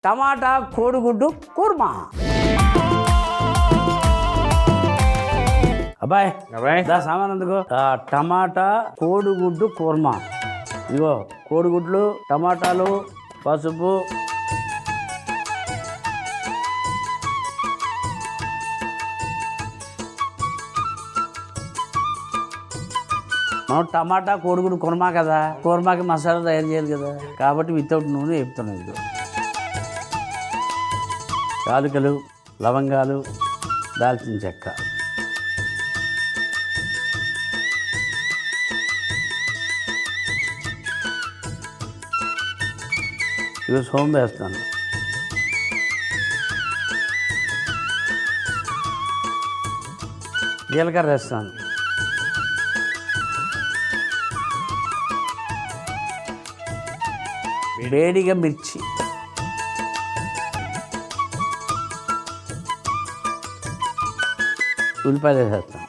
టమాటా కోడిగుడ్డు కుర్మా. అబ్బాయి దా సామాన్ అందుకో. టమాటా కోడిగుడ్డు కుర్మా. ఇదిగో కోడిగుడ్లు, టమాటాలు, పసుపు, మనం టమాటా కోడిగుడ్డు కుర్మా కదా, కుర్మాకి మసాలా తయారు చేయాలి కదా, కాబట్టి వితౌట్ నూనె వేపుతున్నాం. ఇది యాలకులు, లవంగాలు, దాల్చిన చెక్క, ఇవి సోంపు వేస్తాను. జీలకర్ర వేస్తాను. వేడిగా మిర్చి, ఉల్లిపాయలు వేసేస్తాను.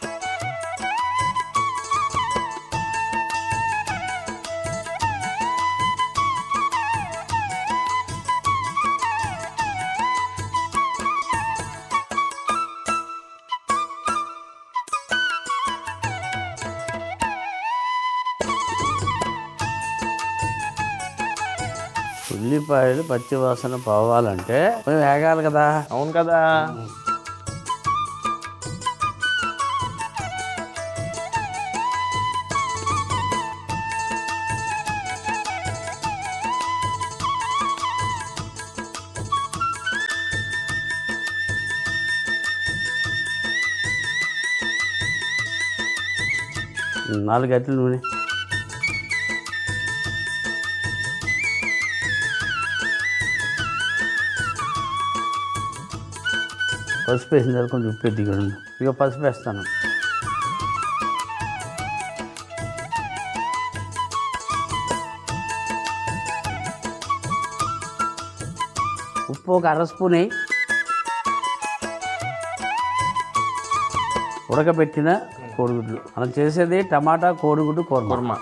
ఉల్లిపాయలు పచ్చి వాసన పోవాలంటే కొంచెం వేగాలి కదా. అవును కదా. నాలుగు గంటల నూనె, పసుపు వేసిన తర్వాత కొంచెం ఉప్పు ఎత్తిగండి. ఇక పసుపు వేస్తాను. ఉప్పు ఒక అర స్పూన్ వేయి. ఉడకబెట్టిన కోడిగుడ్లు. మనం చేసేది టమాటా కోడిగుడ్డు కుర్మా.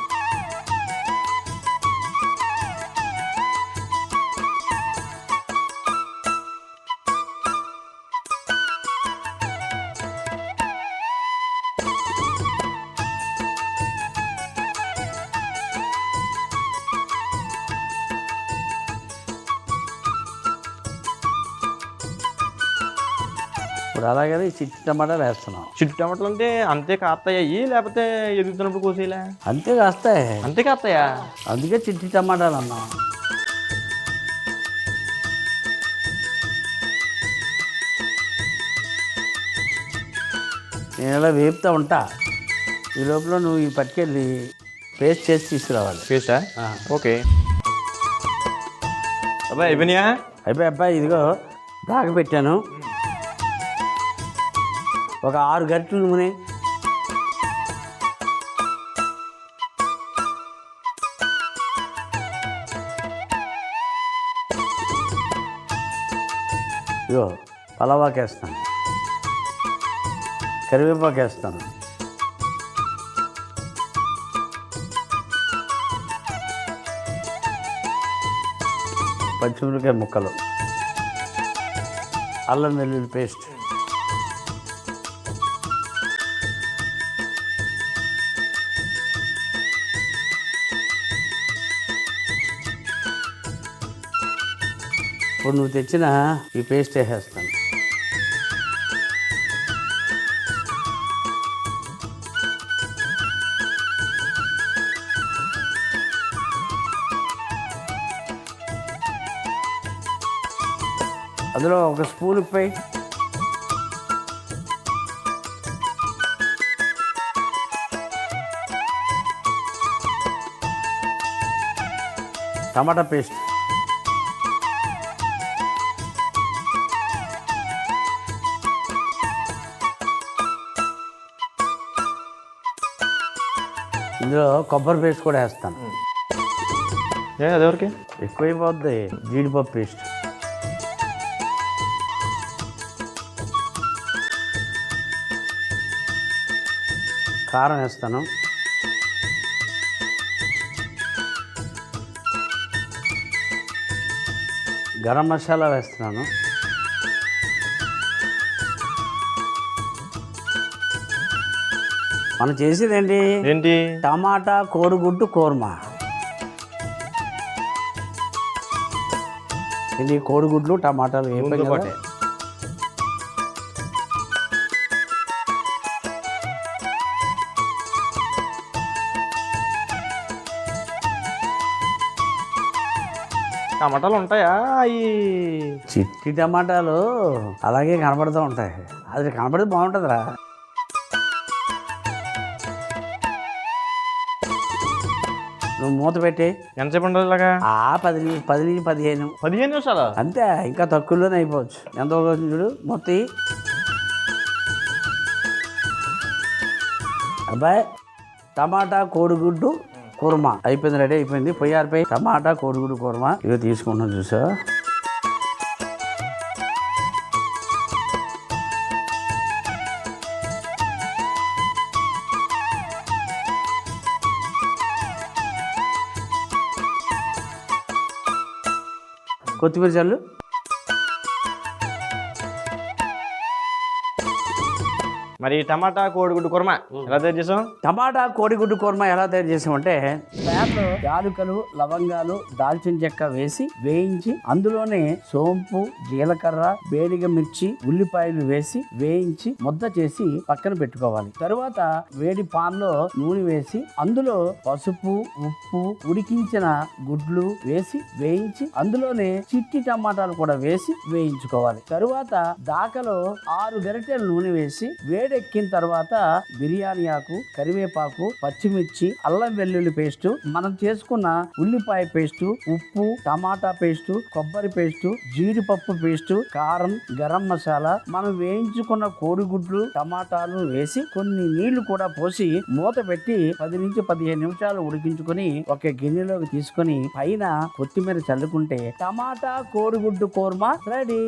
ఇప్పుడు అలాగే చిట్టి టమాటాలు వేస్తున్నాం. చిట్టు టమాటాలు అంటే అంతే కాస్తాయి, లేకపోతే ఎదుగుతున్నప్పుడు కోసేలా? అంతే కాస్తాయి. అంతే కాస్తాయా? అందుకే చిట్టి టమాటాలు అన్నాం. నేను ఇలా వేపుతూ ఉంటా. ఈ లోపల నువ్వు ఈ పట్టుకెళ్ళి పేస్ట్ చేసి తీసుకురావాలి. పేస్టా? ఓకే. అబ్బాయి అయిపోయినాయా? అబ్బాయి ఇదిగో దాకా పెట్టాను. ఒక 6 గంటలు నూనె, ఇగో పలావాకు వేస్తాను, కరివేపాకు వేస్తాను, పచ్చిమిరపకాయ ముక్కలు, అల్లం వెల్లుల్లి పేస్ట్, ఇప్పుడు నువ్వు తెచ్చిన ఈ పేస్ట్ వేసేస్తాను. అందులో ఒక స్పూన్ ఉప్పు, టమాటా పేస్ట్, ఇందులో కొబ్బరి పేస్ట్ కూడా వేస్తాను. అదెవరికి? ఎక్కువైపోద్ది. జీడిపప్పు పేస్ట్, కారం వేస్తాను, గరం మసాలా వేస్తున్నాను. మనం చేసేది ఏంటి? టమాటా కోడిగుడ్డు కూర్మా. ఇది కోడిగుడ్లు టమాటాలు వేపాం ముందు కదా. పాటే. టమాటాలు ఉంటాయా? అవి చిట్టి టమాటాలు అలాగే కనబడుతూ ఉంటాయి. అది కనబడితే బాగుంటుందిరా. నువ్వు మూత పెట్టి ఎంతసేపు ఉండాలి ఇలాగా? 10 నుంచి 15 15 నిమిషాలు అంతే, ఇంకా తక్కువలోనే అయిపోవచ్చు. ఎంత అవుతుంది చూడు మొత్తం. అబ్బాయి టమాటా కోడిగుడ్డు కూర్మా అయిపోయింది, రెడీ అయిపోయింది. పొయ్యారిపై టమాటా కోడిగుడ్డు కూర్మా ఇవి తీసుకుంటున్నాం చూసా. కొత్తిమీర చల్లు. మరి టమాటా కోడిగుడ్డు కుర్మా ఎలా తయారు చేసాం? టమాటా కోడిగుడ్డు కూర్మా ఎలా తయారు చేసామంటే, ప్యాన్లో యాలకులు, లవంగాలు, దాల్చిన చెక్క వేసి వేయించి అందులోనే సోంపు, జీలకర్ర, బేడిగ మిర్చి, ఉల్లిపాయలు వేసి వేయించి ముద్ద చేసి పక్కన పెట్టుకోవాలి. తరువాత వేడి పాన్లో నూనె వేసి అందులో పసుపు, ఉప్పు, ఉడికించిన గుడ్లు వేసి వేయించి అందులోనే చిట్టి టమాటాలు కూడా వేసి వేయించుకోవాలి. తరువాత దాకలో 6 గరిటెల నూనె వేసి వేడెక్కిన తర్వాత బిర్యానీ ఆకు, కరివేపాకు, పచ్చిమిర్చి, అల్లం వెల్లుల్లి పేస్టు, మనం చేసుకున్న ఉల్లిపాయ పేస్టు, ఉప్పు, టమాటా పేస్టు, కొబ్బరి పేస్టు, జీడిపప్పు పేస్టు, కారం, గరం మసాలా, మనం వేయించుకున్న కోడిగుడ్లు, టమాటాలు వేసి కొన్ని నీళ్లు కూడా పోసి మూత పెట్టి 10 నుంచి 15 నిమిషాలు ఉడికించుకొని ఒక గిన్నెలోకి తీసుకొని పైన కొత్తిమీర చల్లుకుంటే టమాటా కోడిగుడ్డు కూర్మా రెడీ.